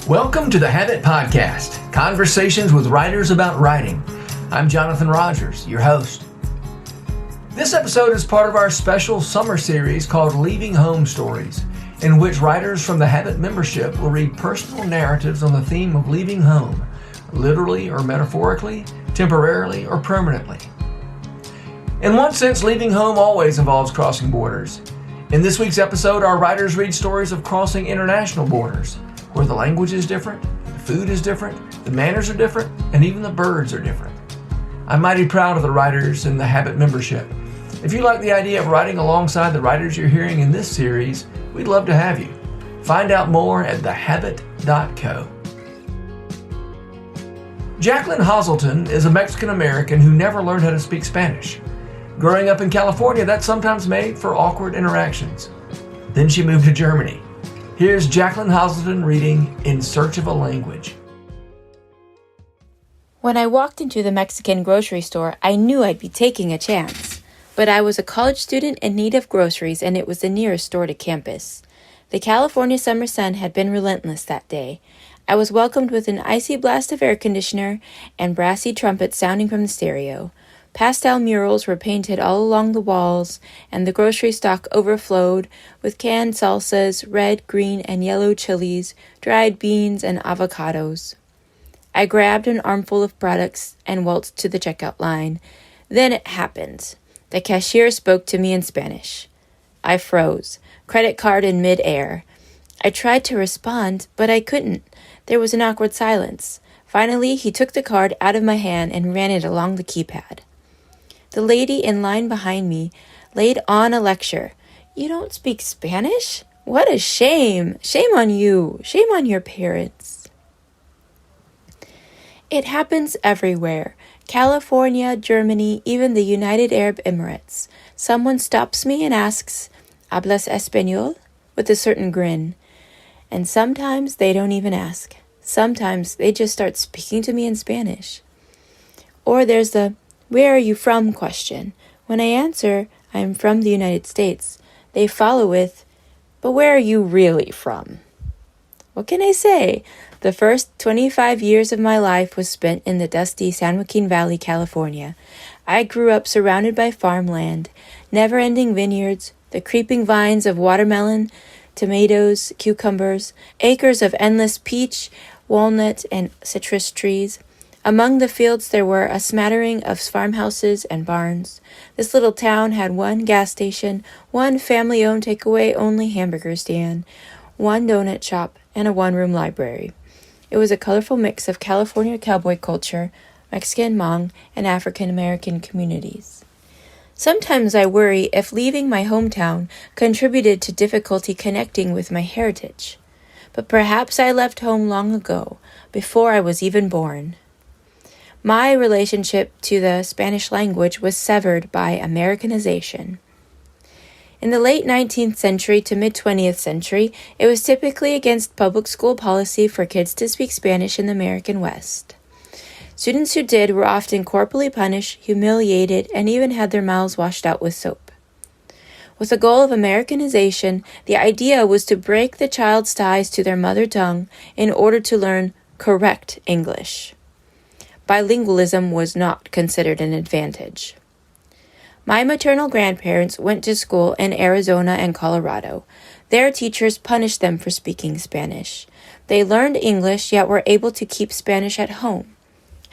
Welcome to the Habit Podcast, conversations with writers about writing. I'm Jonathan Rogers, your host. This episode is part of our special summer series called Leaving Home Stories, in which writers from the Habit membership will read personal narratives on the theme of leaving home, literally or metaphorically, temporarily or permanently. In one sense, leaving home always involves crossing borders. In this week's episode, our writers read stories of crossing international borders, where the language is different, the food is different, the manners are different, and even the birds are different. I'm mighty proud of the writers in the Habit membership. If you like the idea of writing alongside the writers you're hearing in this series, we'd love to have you. Find out more at thehabit.co. Jaclyn Hoselton is a Mexican-American who never learned how to speak Spanish. Growing up in California, that sometimes made for awkward interactions. Then she moved to Germany. Here's Jaclyn Hoselton reading In Search of a Language. When I walked into the Mexican grocery store, I knew I'd be taking a chance. But I was a college student in need of groceries, and it was the nearest store to campus. The California summer sun had been relentless that day. I was welcomed with an icy blast of air conditioner and brassy trumpets sounding from the stereo. Pastel murals were painted all along the walls, and the grocery stock overflowed with canned salsas, red, green, and yellow chilies, dried beans, and avocados. I grabbed an armful of products and waltzed to the checkout line. Then it happened. The cashier spoke to me in Spanish. I froze, credit card in mid-air. I tried to respond, but I couldn't. There was an awkward silence. Finally, he took the card out of my hand and ran it along the keypad. The lady in line behind me laid on a lecture. "You don't speak Spanish? What a shame! Shame on you! Shame on your parents!" It happens everywhere. California, Germany, even the United Arab Emirates. Someone stops me and asks, "Hablas español?" with a certain grin. And sometimes they don't even ask. Sometimes they just start speaking to me in Spanish. Or there's the "Where are you from?" question. When I answer, I am from the United States, they follow with, "But where are you really from?" What can I say? The first 25 years of my life was spent in the dusty San Joaquin Valley, California. I grew up surrounded by farmland, never-ending vineyards, the creeping vines of watermelon, tomatoes, cucumbers, acres of endless peach, walnut, and citrus trees. Among the fields there were a smattering of farmhouses and barns. This little town had one gas station, one family-owned takeaway-only hamburger stand, one donut shop, and a one-room library. It was a colorful mix of California cowboy culture, Mexican Hmong, and African-American communities. Sometimes I worry if leaving my hometown contributed to difficulty connecting with my heritage. But perhaps I left home long ago, before I was even born. My relationship to the Spanish language was severed by Americanization. In the late 19th century to mid-20th century, it was typically against public school policy for kids to speak Spanish in the American West. Students who did were often corporally punished, humiliated, and even had their mouths washed out with soap. With the goal of Americanization, the idea was to break the child's ties to their mother tongue in order to learn correct English. Bilingualism was not considered an advantage. My maternal grandparents went to school in Arizona and Colorado. Their teachers punished them for speaking Spanish. They learned English, yet were able to keep Spanish at home.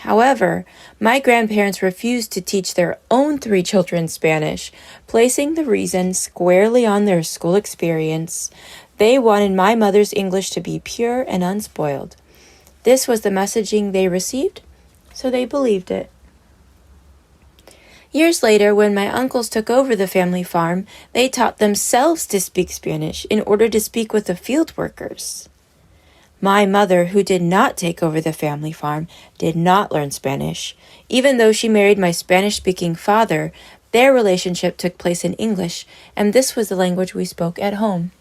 However, my grandparents refused to teach their own 3 children Spanish, placing the reason squarely on their school experience. They wanted my mother's English to be pure and unspoiled. This was the messaging they received, so they believed it. Years later, when my uncles took over the family farm, they taught themselves to speak Spanish in order to speak with the field workers. My mother, who did not take over the family farm, did not learn Spanish. Even though she married my Spanish-speaking father, their relationship took place in English, and this was the language we spoke at home.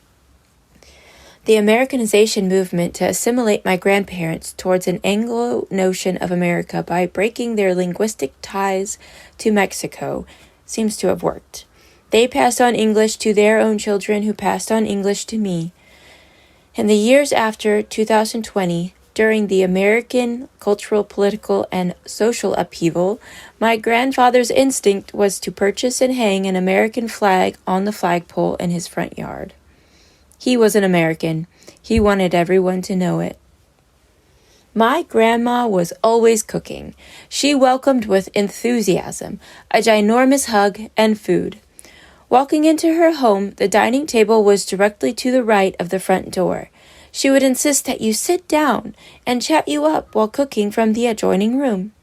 The Americanization movement to assimilate my grandparents towards an Anglo notion of America by breaking their linguistic ties to Mexico seems to have worked. They passed on English to their own children, who passed on English to me. In the years after 2020, during the American cultural, political, and social upheaval, my grandfather's instinct was to purchase and hang an American flag on the flagpole in his front yard. He was an American. He wanted everyone to know it. My grandma was always cooking. She welcomed with enthusiasm a ginormous hug and food. Walking into her home, the dining table was directly to the right of the front door. She would insist that you sit down and chat you up while cooking from the adjoining room.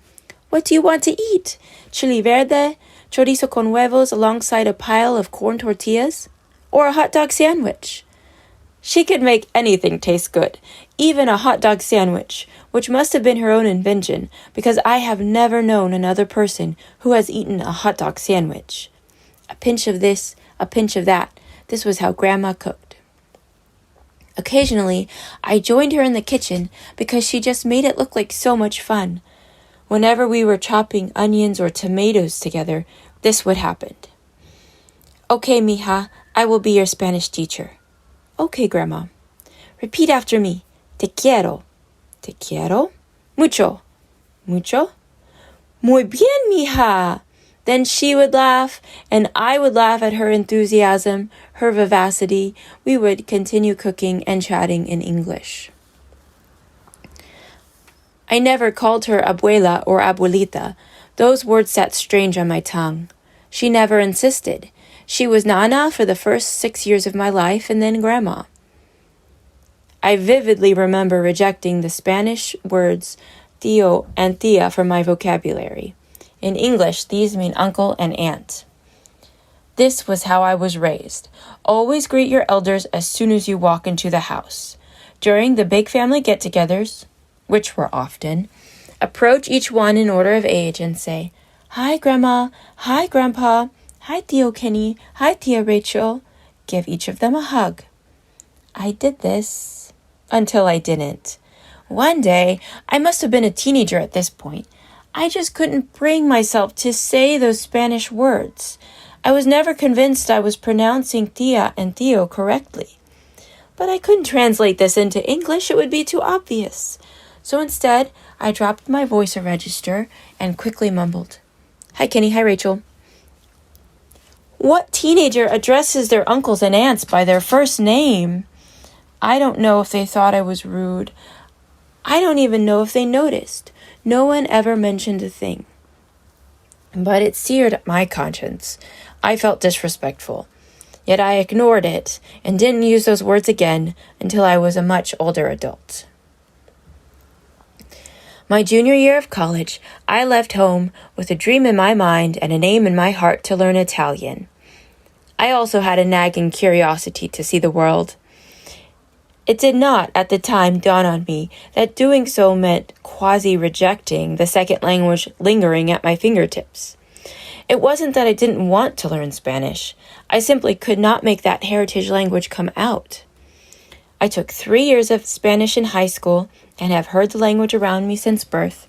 What do you want to eat? Chili verde, chorizo con huevos alongside a pile of corn tortillas? Or a hot dog sandwich? She could make anything taste good, even a hot dog sandwich, which must have been her own invention, because I have never known another person who has eaten a hot dog sandwich. A pinch of this, a pinch of that. This was how Grandma cooked. Occasionally, I joined her in the kitchen because she just made it look like so much fun. Whenever we were chopping onions or tomatoes together, this would happen. Okay, mija, I will be your Spanish teacher. Okay, Grandma. Repeat after me. Te quiero. Te quiero. Mucho. Mucho. Muy bien, mija. Then she would laugh, and I would laugh at her enthusiasm, her vivacity. We would continue cooking and chatting in English. I never called her abuela or abuelita. Those words sat strange on my tongue. She never insisted. She was Nana for the first 6 years of my life, and then Grandma. I vividly remember rejecting the Spanish words tío and tía from my vocabulary. In English, these mean uncle and aunt. This was how I was raised. Always greet your elders as soon as you walk into the house. During the big family get-togethers, which were often, approach each one in order of age and say, Hi, Grandma. Hi, Grandpa. Hi, Tío Kenny. Hi, Tia Rachel. Give each of them a hug. I did this until I didn't. One day, I must have been a teenager at this point. I just couldn't bring myself to say those Spanish words. I was never convinced I was pronouncing tía and tío correctly. But I couldn't translate this into English. It would be too obvious. So instead, I dropped my voice a register and quickly mumbled, Hi, Kenny. Hi, Rachel. What teenager addresses their uncles and aunts by their first name? I don't know if they thought I was rude. I don't even know if they noticed. No one ever mentioned a thing. But it seared at my conscience. I felt disrespectful. Yet I ignored it and didn't use those words again until I was a much older adult. My junior year of college, I left home with a dream in my mind and an aim in my heart to learn Italian. I also had a nagging curiosity to see the world. It did not, at the time, dawn on me that doing so meant quasi-rejecting the second language lingering at my fingertips. It wasn't that I didn't want to learn Spanish. I simply could not make that heritage language come out. I took 3 years of Spanish in high school and have heard the language around me since birth.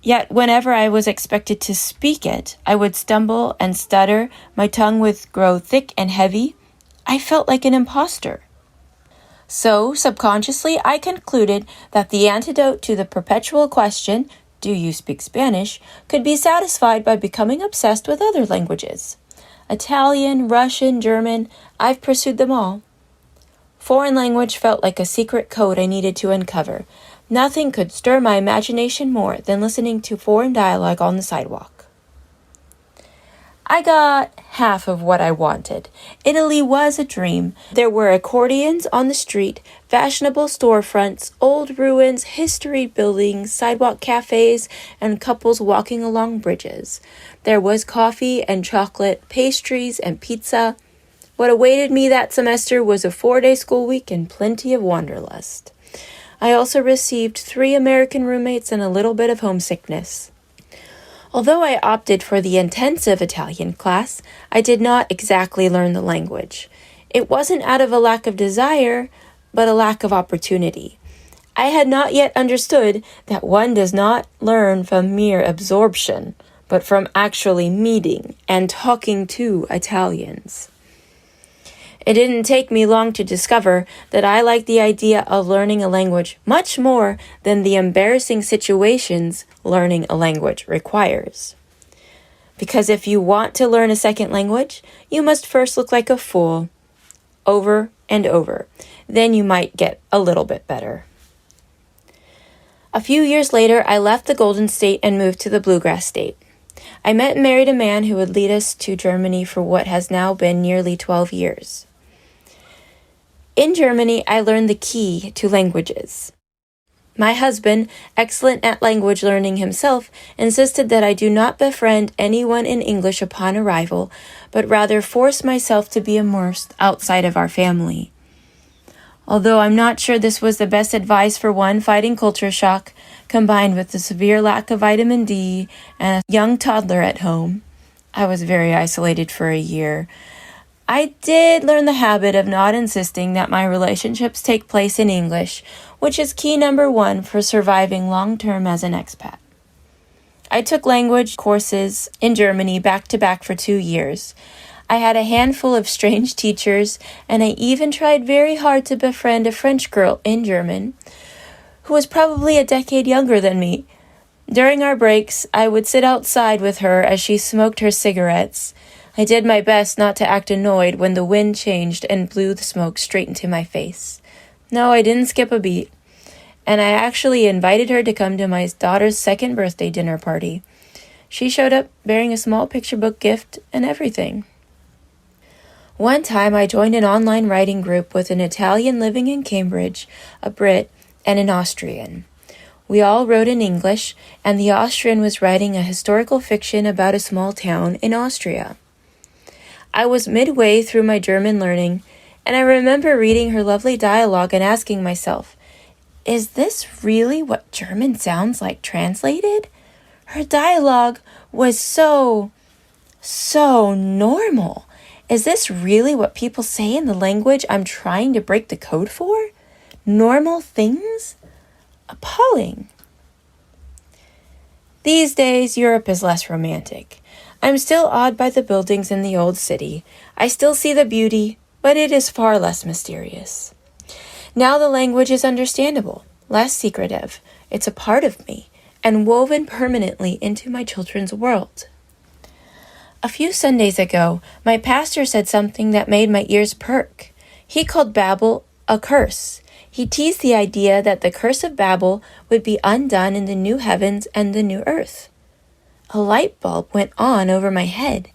Yet whenever I was expected to speak it, I would stumble and stutter, my tongue would grow thick and heavy. I felt like an imposter. So, subconsciously, I concluded that the antidote to the perpetual question, do you speak Spanish, could be satisfied by becoming obsessed with other languages. Italian, Russian, German, I've pursued them all. Foreign language felt like a secret code I needed to uncover. Nothing could stir my imagination more than listening to foreign dialogue on the sidewalk. I got half of what I wanted. Italy was a dream. There were accordions on the street, fashionable storefronts, old ruins, history buildings, sidewalk cafes, and couples walking along bridges. There was coffee and chocolate, pastries and pizza. What awaited me that semester was a 4-day school week and plenty of wanderlust. I also received 3 American roommates and a little bit of homesickness. Although I opted for the intensive Italian class, I did not exactly learn the language. It wasn't out of a lack of desire, but a lack of opportunity. I had not yet understood that one does not learn from mere absorption, but from actually meeting and talking to Italians. It didn't take me long to discover that I like the idea of learning a language much more than the embarrassing situations learning a language requires. Because if you want to learn a second language, you must first look like a fool, over and over. Then you might get a little bit better. A few years later, I left the Golden State and moved to the Bluegrass State. I met and married a man who would lead us to Germany for what has now been nearly 12 years. In Germany, I learned the key to languages. My husband, excellent at language learning himself, insisted that I do not befriend anyone in English upon arrival, but rather force myself to be immersed outside of our family. Although I'm not sure this was the best advice for one fighting culture shock, combined with the severe lack of vitamin D and a young toddler at home, I was very isolated for a year. I did learn the habit of not insisting that my relationships take place in English, which is key number one for surviving long-term as an expat. I took language courses in Germany back-to-back for 2 years. I had a handful of strange teachers, and I even tried very hard to befriend a French girl in German, who was probably a decade younger than me. During our breaks, I would sit outside with her as she smoked her cigarettes. I did my best not to act annoyed when the wind changed and blew the smoke straight into my face. No, I didn't skip a beat, and I actually invited her to come to my daughter's second birthday dinner party. She showed up bearing a small picture book gift and everything. One time I joined an online writing group with an Italian living in Cambridge, a Brit, and an Austrian. We all wrote in English, and the Austrian was writing a historical fiction about a small town in Austria. I was midway through my German learning, and I remember reading her lovely dialogue and asking myself, is this really what German sounds like translated? Her dialogue was so normal. Is this really what people say in the language I'm trying to break the code for? Normal things? Appalling. These days, Europe is less romantic. I'm still awed by the buildings in the old city. I still see the beauty, but it is far less mysterious. Now the language is understandable, less secretive. It's a part of me, and woven permanently into my children's world. A few Sundays ago, my pastor said something that made my ears perk. He called Babel a curse. He teased the idea that the curse of Babel would be undone in the new heavens and the new earth. A light bulb went on over my head.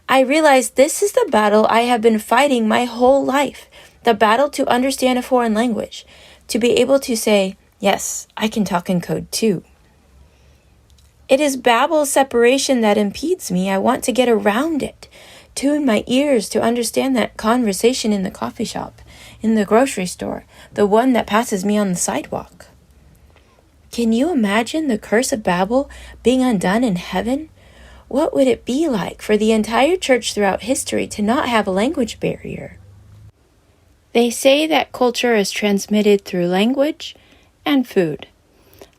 I realized this is the battle I have been fighting my whole life, the battle to understand a foreign language, to be able to say, yes, I can talk in code too. It is Babel's separation that impedes me. I want to get around it, tune my ears to understand that conversation in the coffee shop, in the grocery store, the one that passes me on the sidewalk. Can you imagine the curse of Babel being undone in heaven? What would it be like for the entire church throughout history to not have a language barrier? They say that culture is transmitted through language and food.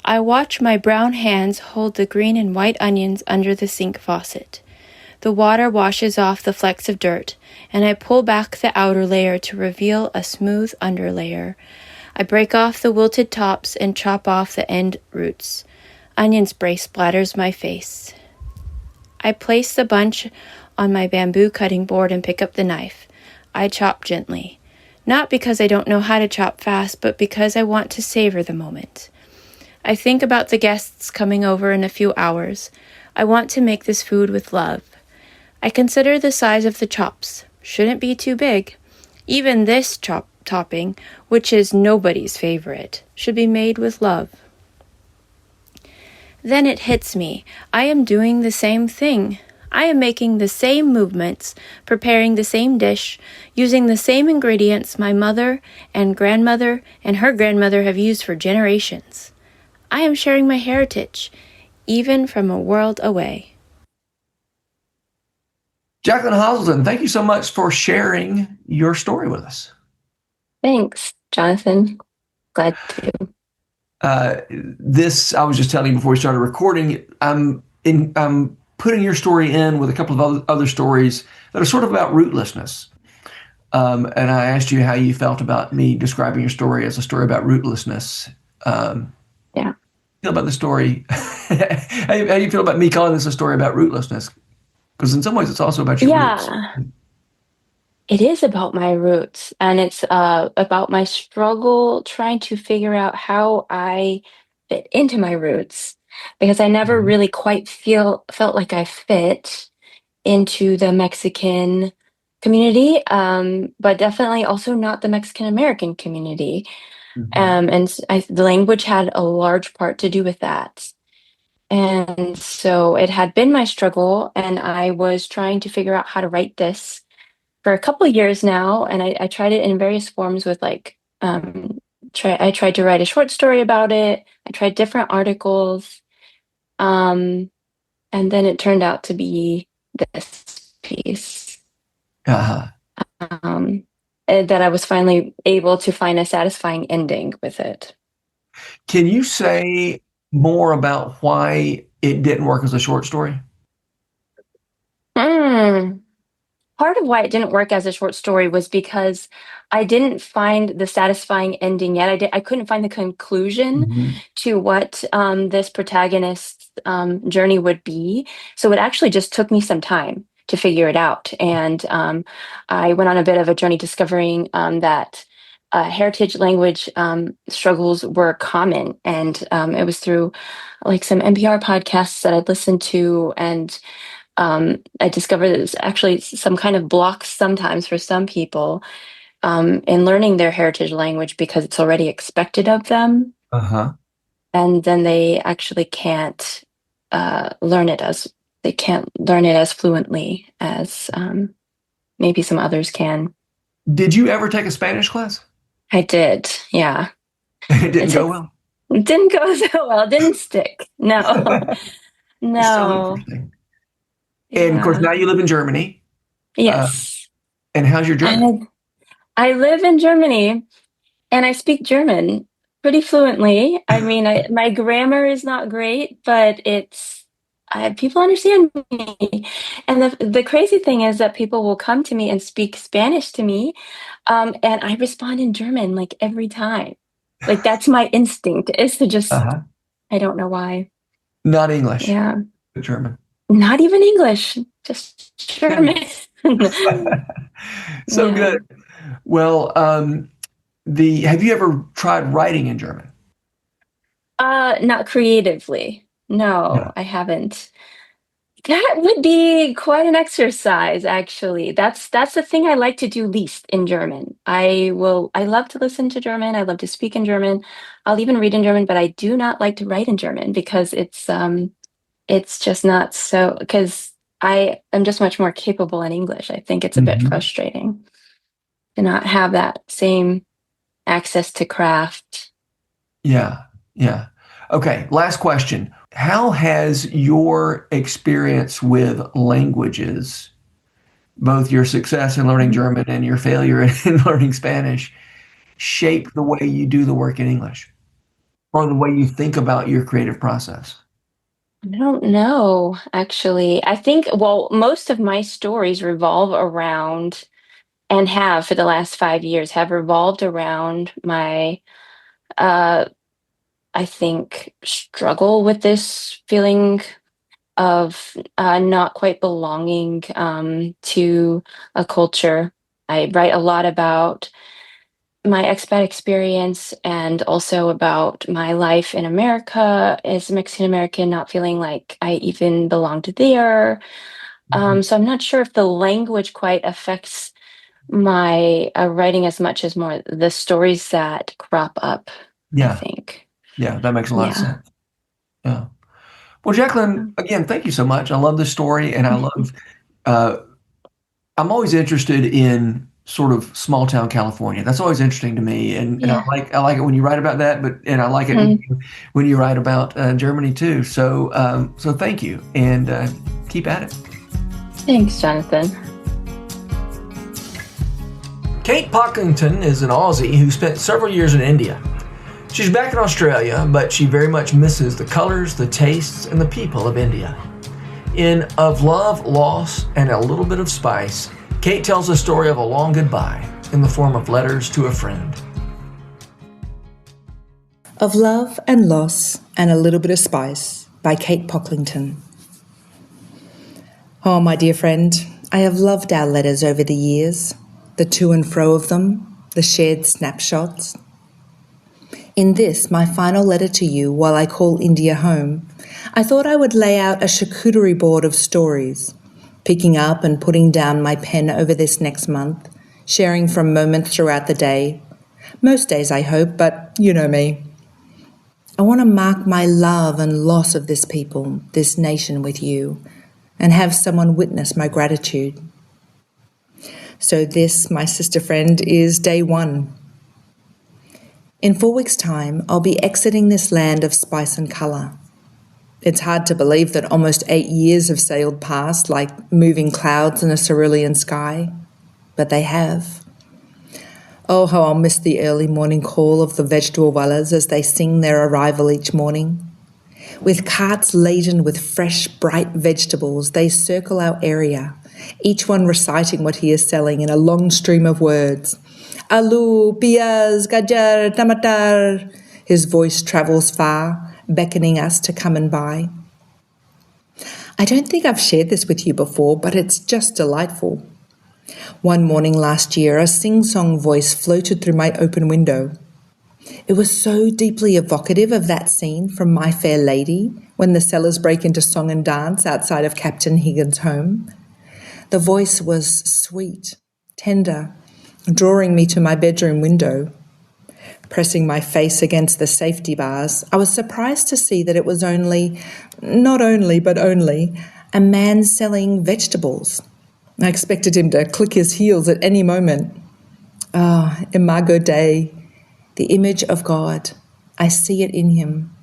I watch my brown hands hold the green and white onions under the sink faucet. The water washes off the flecks of dirt, and I pull back the outer layer to reveal a smooth underlayer. I break off the wilted tops and chop off the end roots. Onion spray splatters my face. I place the bunch on my bamboo cutting board and pick up the knife. I chop gently. Not because I don't know how to chop fast, but because I want to savor the moment. I think about the guests coming over in a few hours. I want to make this food with love. I consider the size of the chops. Shouldn't be too big. Even this topping, which is nobody's favorite, should be made with love. Then it hits me. I am doing the same thing. I am making the same movements, preparing the same dish, using the same ingredients my mother and her grandmother have used for generations. I am sharing my heritage, even from a world away. Jaclyn Hoselton, thank you so much for sharing your story with us. Thanks, Jonathan. Glad to. I was just telling you before we started recording, I'm putting your story in with a couple of other stories that are sort of about rootlessness. and I asked you how you felt about me describing your story as a story about rootlessness. Yeah. Feel about the story? How do you feel about me calling this a story about rootlessness? Because in some ways, it's also about your roots. Yeah. It is about my roots, and it's about my struggle trying to figure out how I fit into my roots because I never Mhm. really quite felt like I fit into the Mexican community, but definitely also not the Mexican American community. Mhm. The language had a large part to do with that. And so it had been my struggle, and I was trying to figure out how to write this for a couple of years now, and I tried it in various forms with I tried to write a short story about it. I tried different articles, um, and then it turned out to be this piece Uh-huh. that I was finally able to find a satisfying ending with it. Can you say more about why it didn't work as a short story? Mm. Part of why it didn't work as a short story was because I didn't find the satisfying ending yet. I couldn't find the conclusion Mhm. to what this protagonist's journey would be. So it actually just took me some time to figure it out. And I went on a bit of a journey discovering that heritage language struggles were common. And it was through like some NPR podcasts that I'd listened to, and I discovered there's actually some kind of blocks sometimes for some people in learning their heritage language because it's already expected of them, Uh-huh. and then they actually can't learn it as they can't learn it as fluently as maybe some others can. Did you ever take a Spanish class? I did, yeah. It It didn't go took well. it didn't go so well. It didn't stick. No, It's so no. interesting. And of course, Yeah. now you live in Germany. Uh, Yes. and how's your German? I I live in Germany. And I speak German pretty fluently. I mean, my grammar is not great, but people understand me. And the crazy thing is that people will come to me and speak Spanish to me, and I respond in German like every time. Like that's my instinct is to just, Uh-huh. I don't know why. Not English, Yeah, but German. not even English, just German. So Yeah. good. Well, have you ever tried writing in German? Not creatively. No, Yeah. I haven't. That would be quite an exercise, actually. That's the thing I like to do least in German. I love to listen to German. I love to speak in German. I'll even read in German, but I do not like to write in German because it's just not so because I am just much more capable in English. I think it's a bit Mhm. frustrating to not have that same access to craft. Yeah. Yeah. Okay. Last question. How has your experience with languages, both your success in learning German and your failure in learning Spanish, shaped the way you do the work in English or the way you think about your creative process? I don't know, actually. I think, well, most of my stories revolve around and have for the last 5 years have revolved around my, uh, I think, struggle with this feeling of not quite belonging to a culture. I write a lot about my expat experience and also about my life in America as a Mexican American, not feeling like I even belonged there. Mhm. So I'm not sure if the language quite affects my writing as much as more the stories that crop up, I Yeah. think. Yeah. That makes a lot of Yeah. sense. Yeah. Well, Jaclyn, again, thank you so much. I love this story, and uh, I'm always interested in sort of small town California. That's always interesting to me, and Yeah. I like it when you write about that, and I like it Mhm. when you write about Germany too. So thank you, and keep at it. Thanks, Jonathan. Kate Pocklington is an Aussie who spent several years in India. She's back in Australia, but she very much misses the colors, the tastes, and the people of India. In Of Love, Loss, and a Little Bit of Spice, Kate tells the story of a long goodbye in the form of letters to a friend. Of Love and Loss and a Little Bit of Spice by Kate Pocklington. Oh, my dear friend, I have loved our letters over the years, the to and fro of them, the shared snapshots. In this, my final letter to you while I call India home, I thought I would lay out a charcuterie board of stories, picking up and putting down my pen over this next month, sharing from moments throughout the day. Most days, I hope, but you know me. I want to mark my love and loss of this people, this nation with you, and have someone witness my gratitude. So this, my sister friend, is day 1. In 4 weeks' time, I'll be exiting this land of spice and colour. It's hard to believe that almost 8 years have sailed past like moving clouds in a cerulean sky, but they have. Oh, how I'll miss the early morning call of the vegetable wallahs as they sing their arrival each morning. With carts laden with fresh, bright vegetables, they circle our area, each one reciting what he is selling in a long stream of words. Aloo, piyaz, gajar, tamatar. His voice travels far, beckoning us to come and buy. I don't think I've shared this with you before, but it's just delightful. One morning last year, a sing-song voice floated through my open window. It was so deeply evocative of that scene from My Fair Lady when the sellers break into song and dance outside of Captain Higgins' home. The voice was sweet, tender, drawing me to my bedroom window. Pressing my face against the safety bars, I was surprised to see that it was only, a man selling vegetables. I expected him to click his heels at any moment. Ah, Imago Dei, the image of God. I see it in him.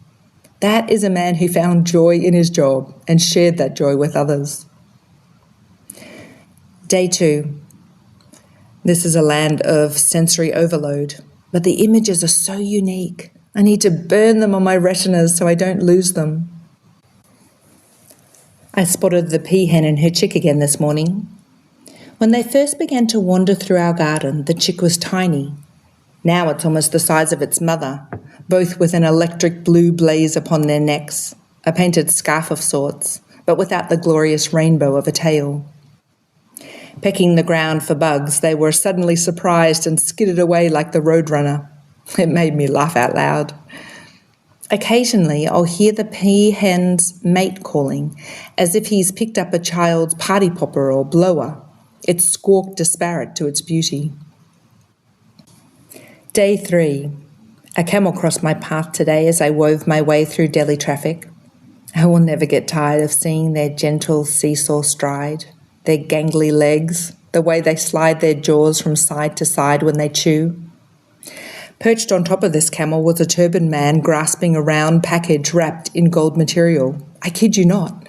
That is a man who found joy in his job and shared that joy with others. Day 2. This is a land of sensory overload, but the images are so unique. I need to burn them on my retinas so I don't lose them. I spotted the peahen and her chick again this morning. When they first began to wander through our garden, the chick was tiny. Now it's almost the size of its mother, both with an electric blue blaze upon their necks, a painted scarf of sorts, but without the glorious rainbow of a tail. Pecking the ground for bugs, they were suddenly surprised and skidded away like the roadrunner. It made me laugh out loud. Occasionally, I'll hear the peahen's mate calling, as if he's picked up a child's party popper or blower. It squawked disparate to its beauty. Day 3. A camel crossed my path today as I wove my way through Delhi traffic. I will never get tired of seeing their gentle seesaw stride, their gangly legs, the way they slide their jaws from side to side when they chew. Perched on top of this camel was a turbaned man grasping a round package wrapped in gold material. I kid you not.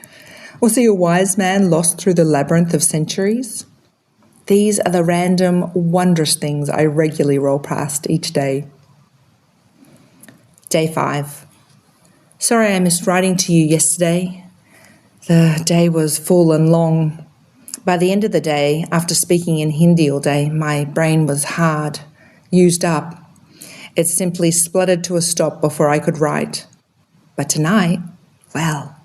Was he a wise man lost through the labyrinth of centuries? These are the random, wondrous things I regularly roll past each day. Day 5. Sorry I missed writing to you yesterday. The day was full and long. By the end of the day, after speaking in Hindi all day, my brain was hard, used up. It simply spluttered to a stop before I could write. But tonight, well.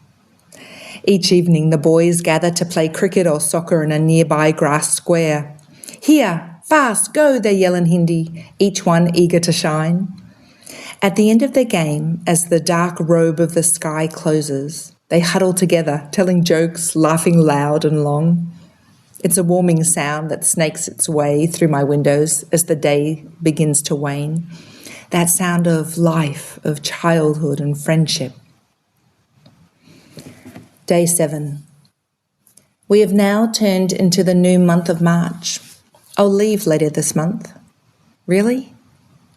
Each evening, the boys gather to play cricket or soccer in a nearby grass square. Here, fast, go, they yell in Hindi, each one eager to shine. At the end of their game, as the dark robe of the sky closes, they huddle together, telling jokes, laughing loud and long. It's a warming sound that snakes its way through my windows as the day begins to wane. That sound of life, of childhood and friendship. Day 7. We have now turned into the new month of March. I'll leave later this month. Really?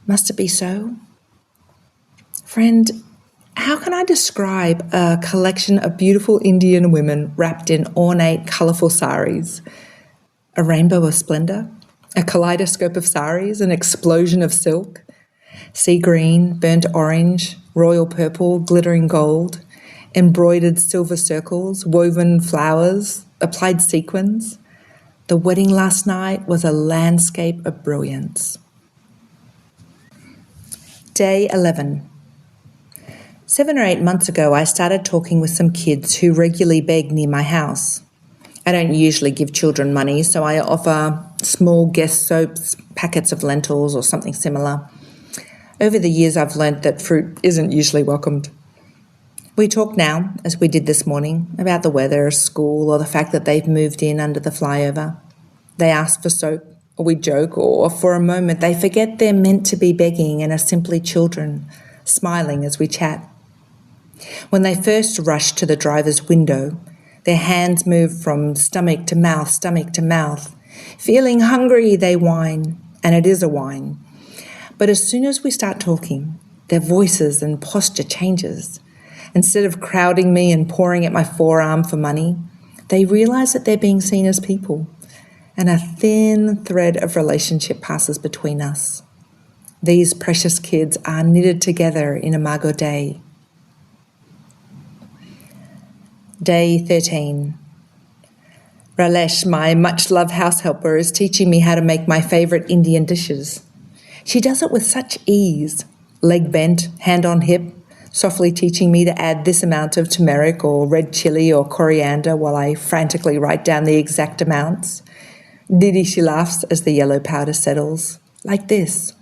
Must it be so? Friend, how can I describe a collection of beautiful Indian women wrapped in ornate, colourful saris? A rainbow of splendour? A kaleidoscope of saris? An explosion of silk? Sea green, burnt orange, royal purple, glittering gold, embroidered silver circles, woven flowers, applied sequins. The wedding last night was a landscape of brilliance. Day 11. 7 or 8 months ago, I started talking with some kids who regularly beg near my house. I don't usually give children money, so I offer small guest soaps, packets of lentils or something similar. Over the years, I've learnt that fruit isn't usually welcomed. We talk now, as we did this morning, about the weather, school, or the fact that they've moved in under the flyover. They ask for soap, or we joke, or for a moment they forget they're meant to be begging and are simply children, smiling as we chat. When they first rush to the driver's window, their hands move from stomach to mouth. Feeling hungry, they whine, and it is a whine. But as soon as we start talking, their voices and posture changes. Instead of crowding me and pouring at my forearm for money, they realise that they're being seen as people, and a thin thread of relationship passes between us. These precious kids are knitted together in Imago Dei. Day 13. Ralesh, my much-loved house helper, is teaching me how to make my favourite Indian dishes. She does it with such ease, leg bent, hand on hip, softly teaching me to add this amount of turmeric or red chilli or coriander while I frantically write down the exact amounts. Didi, she laughs as the yellow powder settles. Like this.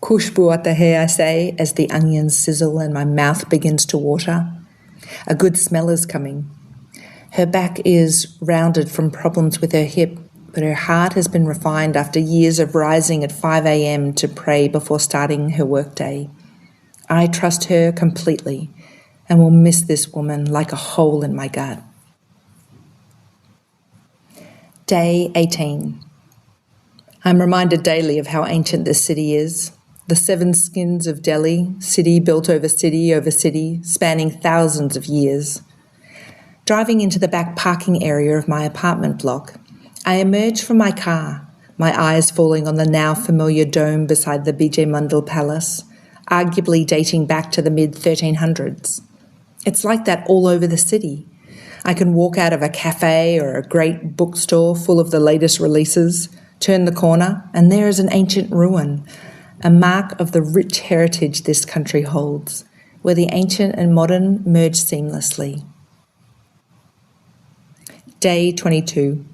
Khushbu aata hai, I say, as the onions sizzle and my mouth begins to water. A good smell is coming. Her back is rounded from problems with her hip, but her heart has been refined after years of rising at 5 a.m. to pray before starting her workday. I trust her completely and will miss this woman like a hole in my gut. Day 18. I'm reminded daily of how ancient this city is. The 7 skins of Delhi, city built over city, spanning thousands of years. Driving into the back parking area of my apartment block, I emerge from my car, my eyes falling on the now familiar dome beside the Bijay Mandal Palace, arguably dating back to the mid-1300s. It's like that all over the city. I can walk out of a cafe or a great bookstore full of the latest releases, turn the corner, and there is an ancient ruin, a mark of the rich heritage this country holds, where the ancient and modern merge seamlessly. Day 22.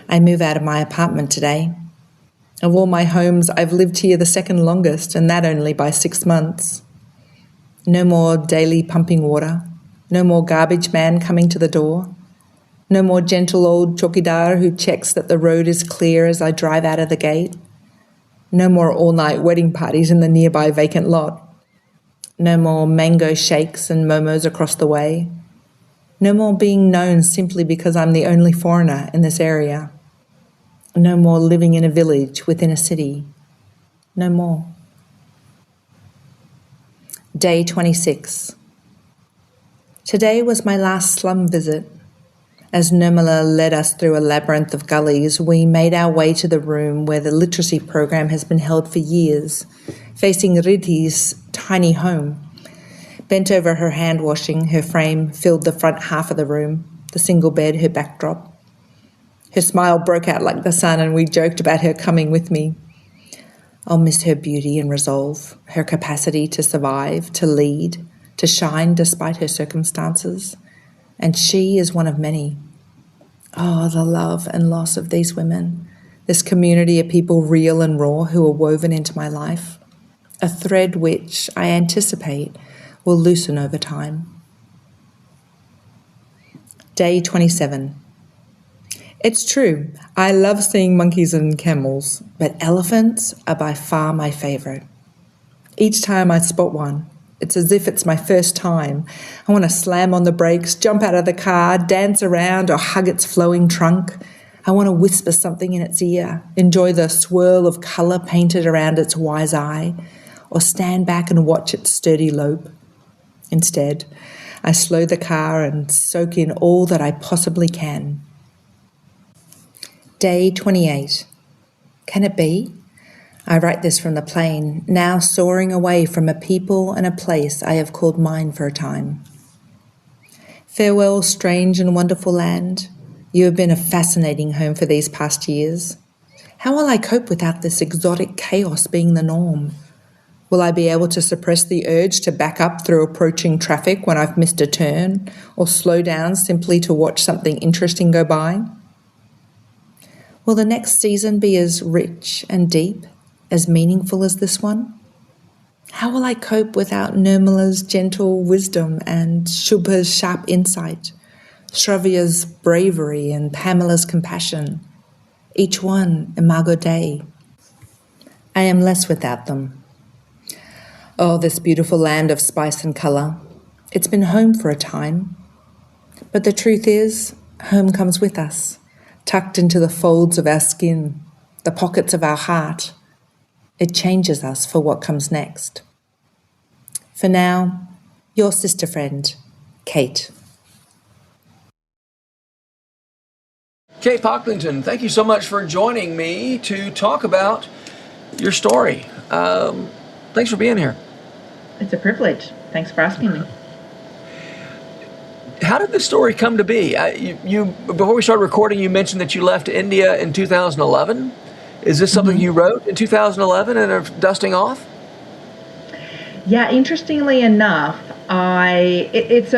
I move out of my apartment today. Of all my homes, I've lived here the second longest, and that only by 6 months. No more daily pumping water. No more garbage man coming to the door. No more gentle old chowkidar who checks that the road is clear as I drive out of the gate. No more all-night wedding parties in the nearby vacant lot. No more mango shakes and momos across the way. No more being known simply because I'm the only foreigner in this area. No more living in a village within a city. No more. Day 26. Today was my last slum visit. As Nirmala led us through a labyrinth of gullies, we made our way to the room where the literacy program has been held for years, facing Riddhi's tiny home. Bent over her hand washing, her frame filled the front half of the room, the single bed, her backdrop. Her smile broke out like the sun, and we joked about her coming with me. I'll miss her beauty and resolve, her capacity to survive, to lead, to shine despite her circumstances. And she is one of many. Oh, the love and loss of these women, this community of people real and raw who are woven into my life, a thread which I anticipate will loosen over time. Day 27. It's true, I love seeing monkeys and camels, but elephants are by far my favourite. Each time I spot one, it's as if it's my first time. I want to slam on the brakes, jump out of the car, dance around or hug its flowing trunk. I want to whisper something in its ear, enjoy the swirl of colour painted around its wise eye, or stand back and watch its sturdy lope. Instead, I slow the car and soak in all that I possibly can. Day 28. Can it be? I write this from the plane, now soaring away from a people and a place I have called mine for a time. Farewell, strange and wonderful land. You have been a fascinating home for these past years. How will I cope without this exotic chaos being the norm? Will I be able to suppress the urge to back up through approaching traffic when I've missed a turn, or slow down simply to watch something interesting go by? Will the next season be as rich and deep, as meaningful as this one? How will I cope without Nirmala's gentle wisdom and Shubha's sharp insight, Shravya's bravery and Pamela's compassion, each one imago Dei? I am less without them. Oh, this beautiful land of spice and colour. It's been home for a time. But the truth is, home comes with us, tucked into the folds of our skin, the pockets of our heart. It changes us for what comes next. For now, your sister friend, Kate. Kate Pocklington, thank you so much for joining me to talk about your story. Thanks for being here. It's a privilege. Thanks for asking me. How did this story come to be? You before we started recording, you mentioned that you left India in 2011. Is this something you wrote in 2011 and are dusting off? Yeah, interestingly enough, it's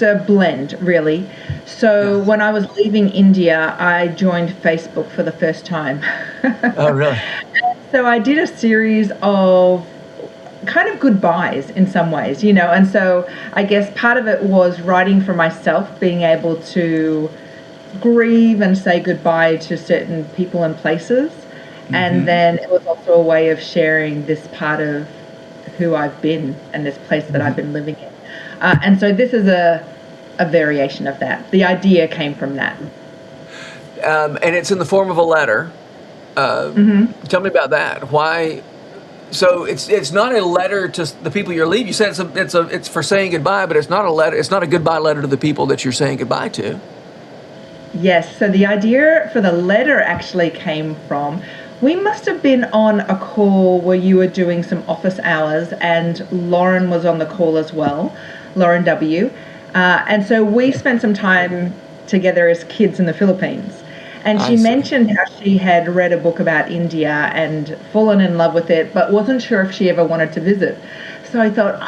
a blend, really. So when I was leaving India, I joined Facebook for the first time. Oh, really? So I did a series of kind of goodbyes in some ways, and so I guess part of it was writing for myself, being able to grieve and say goodbye to certain people and places. And then it was also a way of sharing this part of who I've been and this place that I've been living in. And so this is a variation of that. The idea came from that. And it's in the form of a letter. Tell me about that. Why? So it's not a letter to the people you're leaving. You said it's for saying goodbye, but it's not a letter. It's not a goodbye letter to the people that you're saying goodbye to. Yes. So the idea for the letter actually came from, we must have been on a call where you were doing some office hours, and Lauren was on the call as well, Lauren W. And so we spent some time together as kids in the Philippines. And she mentioned how she had read a book about India and fallen in love with it, but wasn't sure if she ever wanted to visit. So I thought,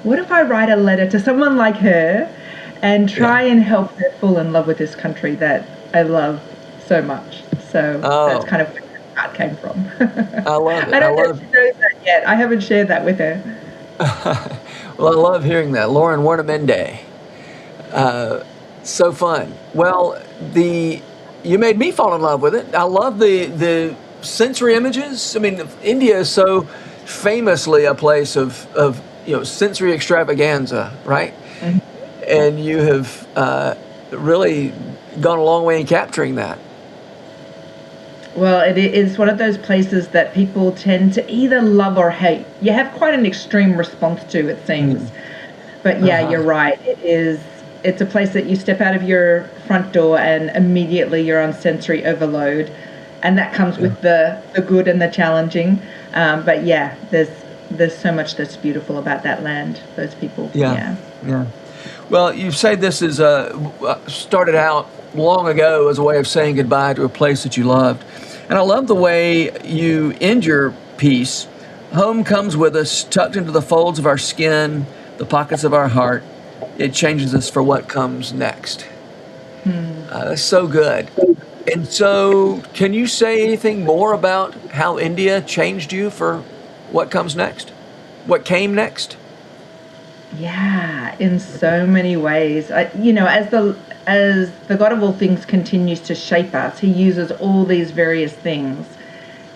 what if I write a letter to someone like her and try and help her fall in love with this country that I love so much. So that's kind of where that came from. I love it. I don't know if she knows that yet. I haven't shared that with her. Well, I love hearing that. Lauren Warnamende. So fun. Well, you made me fall in love with it. I love the sensory images. I mean, India is so famously a place of sensory extravaganza, right? And you have really gone a long way in capturing that. Well, it is one of those places that people tend to either love or hate. You have quite an extreme response to, it seems. But yeah, you're right. It's a place that you step out of your front door and immediately you're on sensory overload. And that comes with the good and the challenging. But yeah, there's so much that's beautiful about that land, those people. Yeah. Well, you say this is started out long ago as a way of saying goodbye to a place that you loved. And I love the way you end your piece. Home comes with us, tucked into the folds of our skin, the pockets of our heart. It changes us for what comes next. That's so good. And so, can you say anything more about how India changed you for what comes next? What came next? Yeah, in so many ways. As the God of all things continues to shape us, he uses all these various things.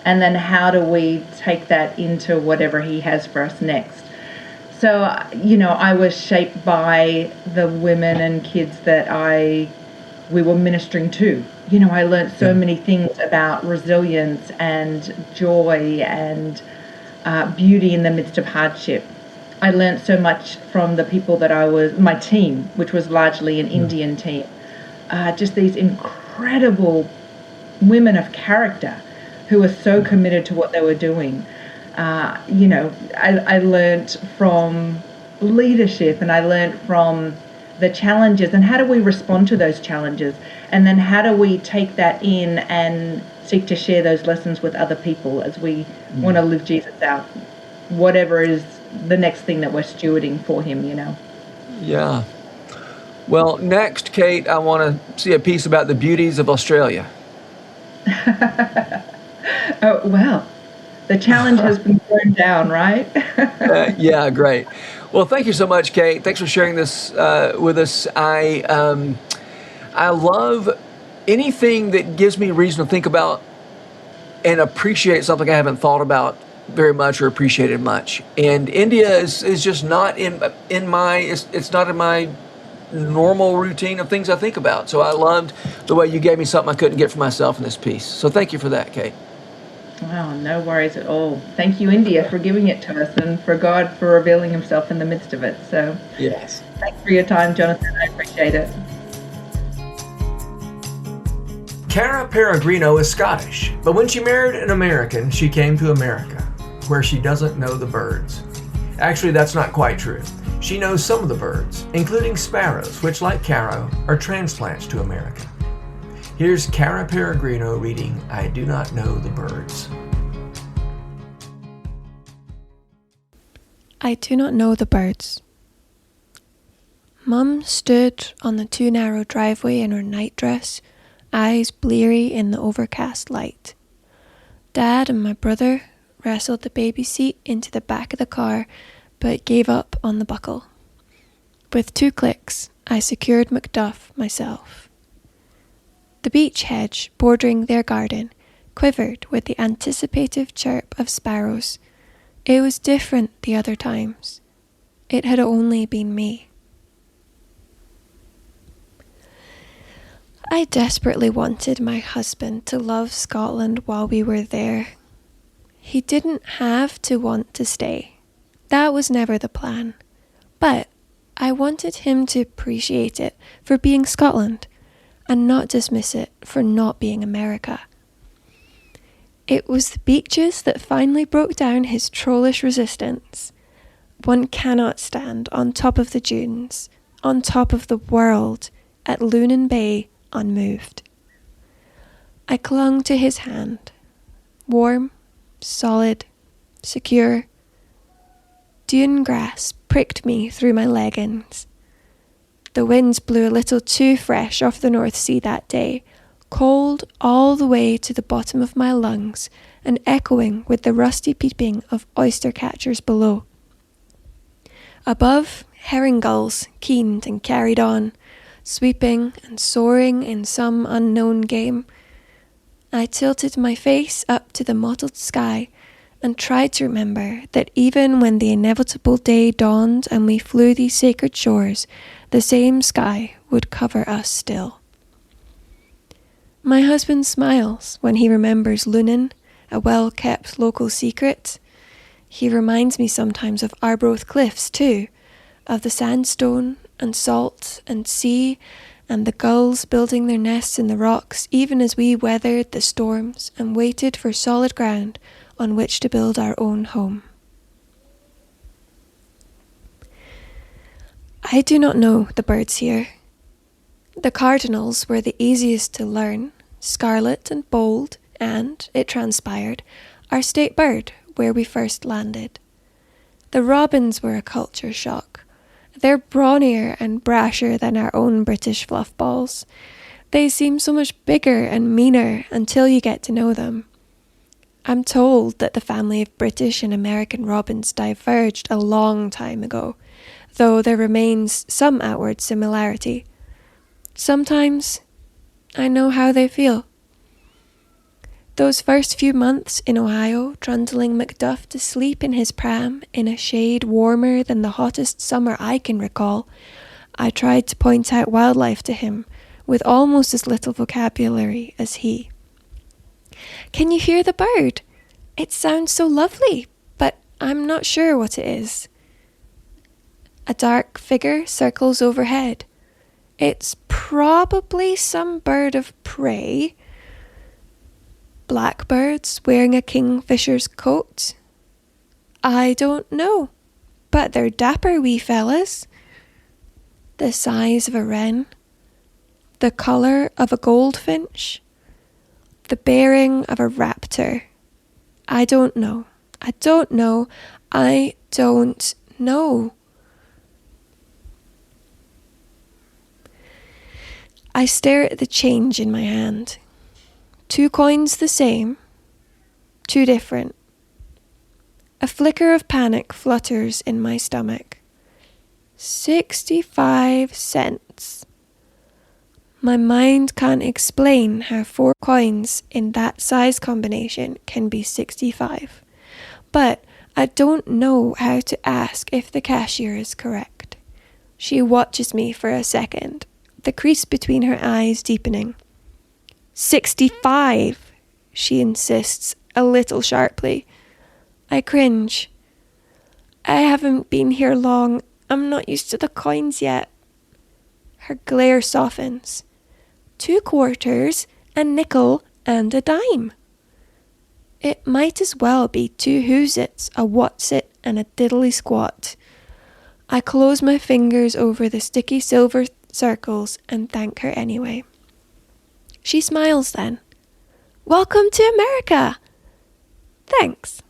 And then how do we take that into whatever he has for us next? So, I was shaped by the women and kids that we were ministering to. I learned so many things about resilience and joy and beauty in the midst of hardship. I learned so much from the people that my team, which was largely an Indian team. Just these incredible women of character who were so committed to what they were doing. I learned from leadership, and I learned from the challenges and how do we respond to those challenges, and then how do we take that in and seek to share those lessons with other people as we want to live Jesus out, whatever is the next thing that we're stewarding for him, Yeah. Well, next, Kate, I want to see a piece about the beauties of Australia. Oh, well, the challenge has been thrown down, right? Yeah, great. Well, thank you so much, Kate. Thanks for sharing this with us. I love anything that gives me reason to think about and appreciate something I haven't thought about very much or appreciated much. And India is just not in my it's not in my normal routine of things I think about. So I loved the way you gave me something I couldn't get for myself in this piece. So thank you for that, Kate. Wow, no worries at all. Thank you, India, for giving it to us, and for God for revealing himself in the midst of it. So Yes. thanks for your time, Jonathan. I appreciate it. Cara Peregrino is Scottish, but when she married an American, she came to America, where she doesn't know the birds. Actually, that's not quite true. She knows some of the birds, including sparrows, which, like Cara, are transplants to America. Here's Cara Peregrino reading I Do Not Know the Birds. I do not know the birds. Mum stood on the too narrow driveway in her nightdress, eyes bleary in the overcast light. Dad and my brother wrestled the baby seat into the back of the car, but gave up on the buckle. With 2 clicks, I secured Macduff myself. The beech hedge bordering their garden quivered with the anticipative chirp of sparrows. It was different the other times. It had only been me. I desperately wanted my husband to love Scotland while we were there. He didn't have to want to stay. That was never the plan. But I wanted him to appreciate it for being Scotland, and not dismiss it for not being America. It was the beaches that finally broke down his trollish resistance. One cannot stand on top of the dunes, on top of the world, at Lunan Bay, unmoved. I clung to his hand, warm, solid, secure. Dune grass pricked me through my leggings. The winds blew a little too fresh off the North Sea that day, cold all the way to the bottom of my lungs and echoing with the rusty peeping of oyster catchers below. Above, herring gulls keened and carried on, sweeping and soaring in some unknown game. I tilted my face up to the mottled sky and tried to remember that even when the inevitable day dawned and we flew these sacred shores, the same sky would cover us still. My husband smiles when he remembers Lunan, a well-kept local secret. He reminds me sometimes of Arbroath Cliffs too, of the sandstone and salt and sea and the gulls building their nests in the rocks, even as we weathered the storms and waited for solid ground on which to build our own home. I do not know the birds here. The cardinals were the easiest to learn, scarlet and bold, and, it transpired, our state bird where we first landed. The robins were a culture shock. They're brawnier and brasher than our own British fluffballs. They seem so much bigger and meaner until you get to know them. I'm told that the family of British and American robins diverged a long time ago, though there remains some outward similarity. Sometimes I know how they feel. Those first few months in Ohio, trundling Macduff to sleep in his pram in a shade warmer than the hottest summer I can recall, I tried to point out wildlife to him with almost as little vocabulary as he. Can you hear the bird? It sounds so lovely, but I'm not sure what it is. A dark figure circles overhead. It's probably some bird of prey. Blackbirds wearing a kingfisher's coat? I don't know, but they're dapper wee fellas. the size of a wren, the colour of a goldfinch, the bearing of a raptor. I don't know. I don't know. I don't know. I stare at the change in my hand. 2 coins the same, 2 different. A flicker of panic flutters in my stomach. 65 cents. My mind can't explain how 4 coins in that size combination can be 65. But I don't know how to ask if the cashier is correct. She watches me for a second, the crease between her eyes deepening. 65, she insists, a little sharply. I cringe. I haven't been here long. I'm not used to the coins yet. Her glare softens. 2 quarters, a nickel, and a dime. It might as well be 2 who's-its, a what's-it, and a diddly squat. I close my fingers over the sticky silver circles and thank her anyway. She smiles then. Welcome to America! Thanks.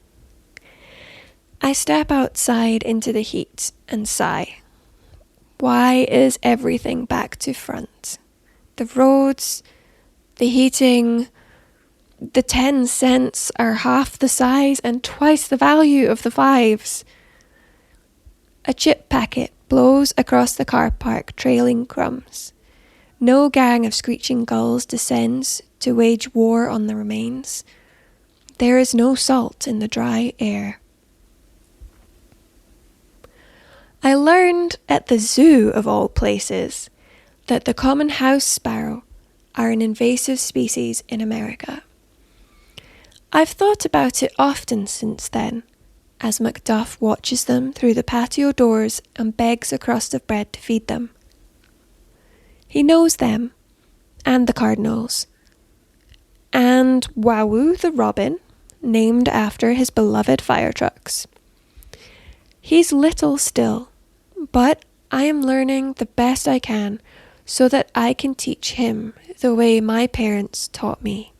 I step outside into the heat and sigh. Why is everything back to front? The roads, the heating, the 10 cents are half the size and twice the value of the 5s. A chip packet blows across the car park, trailing crumbs. No gang of screeching gulls descends to wage war on the remains. There is no salt in the dry air. I learned at the zoo, of all places, that the common house sparrow are an invasive species in America. I've thought about it often since then, as Macduff watches them through the patio doors and begs a crust of bread to feed them. He knows them, and the cardinals, and Wawoo the robin, named after his beloved fire trucks. He's little still, but I am learning the best I can so that I can teach him the way my parents taught me.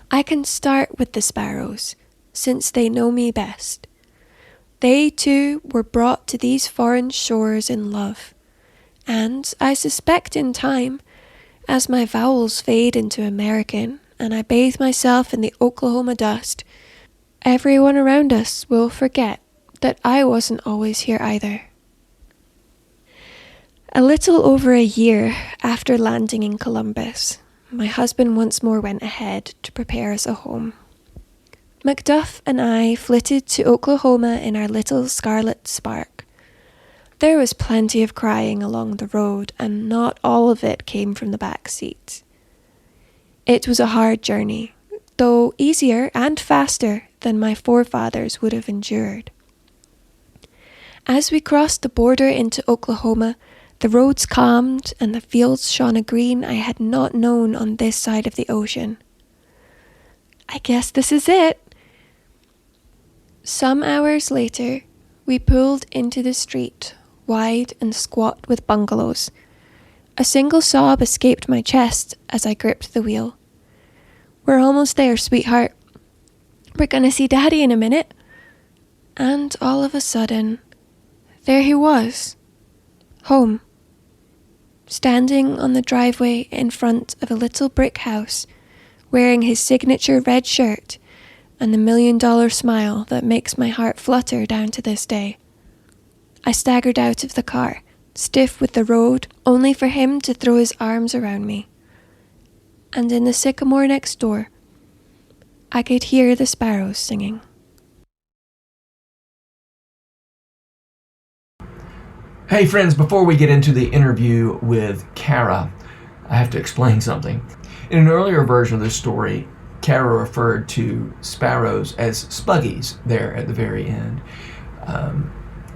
I can start with the sparrows, since they know me best. They too were brought to these foreign shores in love, and I suspect in time, as my vowels fade into American and I bathe myself in the Oklahoma dust, everyone around us will forget that I wasn't always here either. A little over a year after landing in Columbus, my husband once more went ahead to prepare us a home. Macduff and I flitted to Oklahoma in our little scarlet spark. There was plenty of crying along the road, and not all of it came from the back seat. It was a hard journey, though easier and faster than my forefathers would have endured. As we crossed the border into Oklahoma, the roads calmed and the fields shone a green I had not known on this side of the ocean. I guess this is it. Some hours later, we pulled into the street, wide and squat with bungalows. A single sob escaped my chest as I gripped the wheel. We're almost there, sweetheart. We're gonna see Daddy in a minute. And all of a sudden, there he was, home, standing on the driveway in front of a little brick house, wearing his signature red shirt and the $1 million smile that makes my heart flutter down to this day. I staggered out of the car, stiff with the road, only for him to throw his arms around me. And in the sycamore next door, I could hear the sparrows singing. Hey friends, before we get into the interview with Cara, I have to explain something. In an earlier version of this story, Cara referred to sparrows as spuggies there at the very end.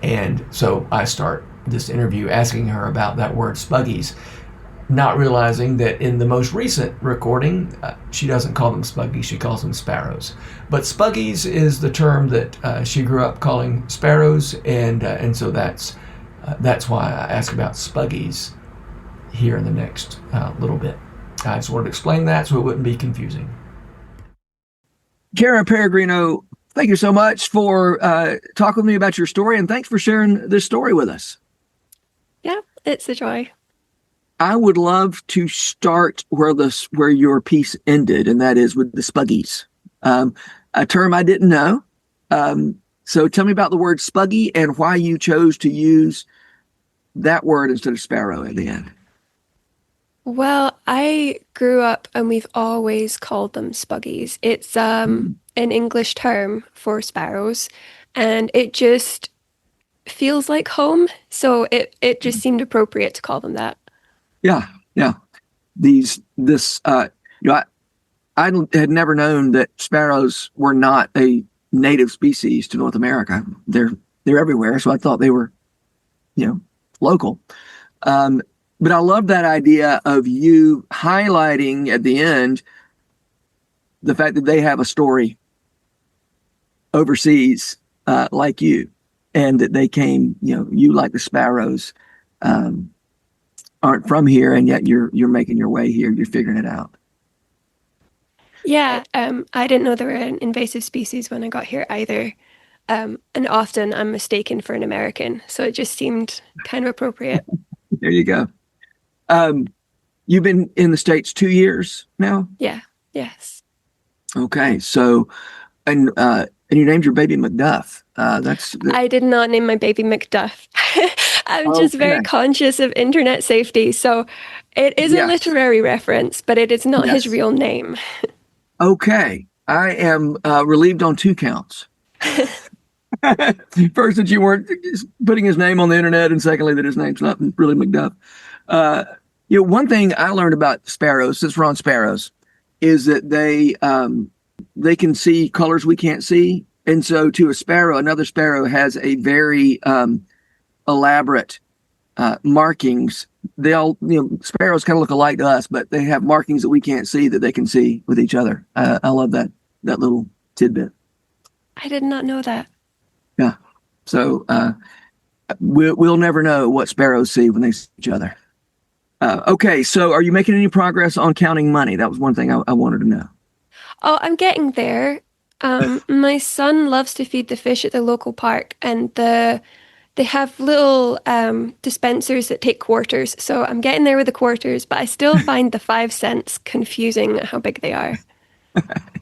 And so I start this interview asking her about that word spuggies, not realizing that in the most recent recording, she doesn't call them spuggies, she calls them sparrows. But spuggies is the term that she grew up calling sparrows, and so that's That's why I ask about spuggies here in the next little bit. I just wanted to explain that so it wouldn't be confusing. Cara Peregrino, thank you so much for talking with me about your story, and thanks for sharing this story with us. Yeah, it's a joy. I would love to start where your piece ended, and that is with the spuggies, a term I didn't know. So tell me about the word spuggy and why you chose to use that word instead of sparrow at the end. Well, I grew up and we've always called them spuggies. It's an English term for sparrows, and it just feels like home. So it just seemed appropriate to call them that. Yeah. I had never known that sparrows were not a native species to North America. They're everywhere, so I thought they were, local. But I love that idea of you highlighting at the end the fact that they have a story overseas, like you, and that they came, you like the sparrows, aren't from here, and yet you're making your way here. You're figuring it out. Yeah, I didn't know they were an invasive species when I got here either. And often I'm mistaken for an American, so it just seemed kind of appropriate. There you go. You've been in the States 2 years now? Yeah, yes. Okay, so, and you named your baby Macduff. I did not name my baby Macduff. I'm just very conscious of internet safety, so it is a literary reference, but it is not his real name. Okay, I am relieved on 2 counts. First, that you weren't putting his name on the internet, and secondly, that his name's not really Macduff. One thing I learned about sparrows, since we're on sparrows, is that they can see colors we can't see, and so to a sparrow, another sparrow has a very elaborate markings. They all, sparrows kind of look alike to us, but they have markings that we can't see that they can see with each other. I love that little tidbit. I did not know that. Yeah. So we'll never know what sparrows see when they see each other. Okay. So are you making any progress on counting money? That was one thing I wanted to know. Oh, I'm getting there. My son loves to feed the fish at the local park, and they have little dispensers that take quarters. So I'm getting there with the quarters, but I still find the 5 cents confusing how big they are.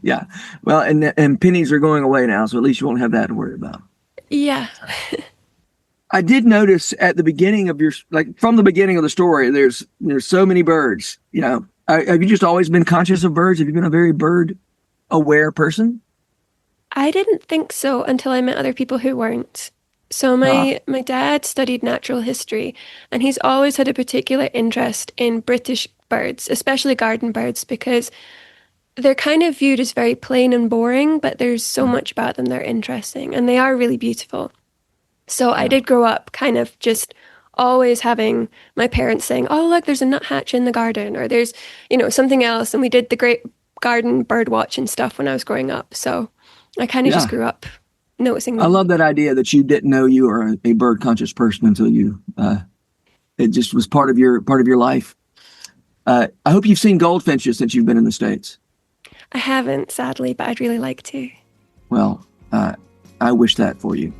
Yeah. Well, and pennies are going away now, so at least you won't have that to worry about. Yeah. I did notice at the beginning of from the beginning of the story, there's so many birds. Have you just always been conscious of birds? Have you been a very bird aware person? I didn't think so until I met other people who weren't. So my dad studied natural history, and he's always had a particular interest in British birds, especially garden birds, because they're kind of viewed as very plain and boring, but there's so much about them that are interesting, and they are really beautiful. So I did grow up kind of just always having my parents saying, oh, look, there's a nuthatch in the garden, or there's, something else. And we did the great garden bird watch and stuff when I was growing up. So I kind of just grew up noticing them. I love that idea that you didn't know you were a bird conscious person until you, it just was part of your life. I hope you've seen goldfinches since you've been in the States. I haven't, sadly, but I'd really like to. Well, I wish that for you.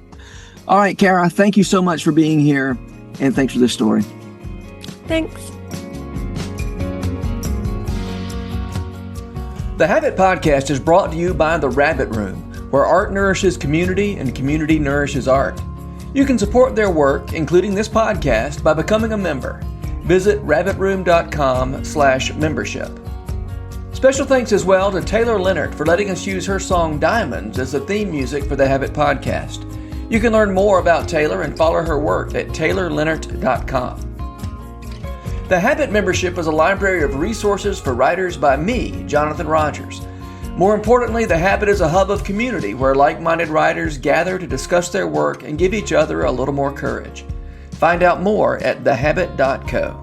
All right, Cara, thank you so much for being here, and thanks for this story. Thanks. The Habit Podcast is brought to you by The Rabbit Room, where art nourishes community and community nourishes art. You can support their work, including this podcast, by becoming a member. Visit rabbitroom.com/membership. Special thanks as well to Taylor Leonard for letting us use her song Diamonds as the theme music for the Habit Podcast. You can learn more about Taylor and follow her work at taylorleonard.com. The Habit membership is a library of resources for writers by me, Jonathan Rogers. More importantly, The Habit is a hub of community where like-minded writers gather to discuss their work and give each other a little more courage. Find out more at thehabit.co.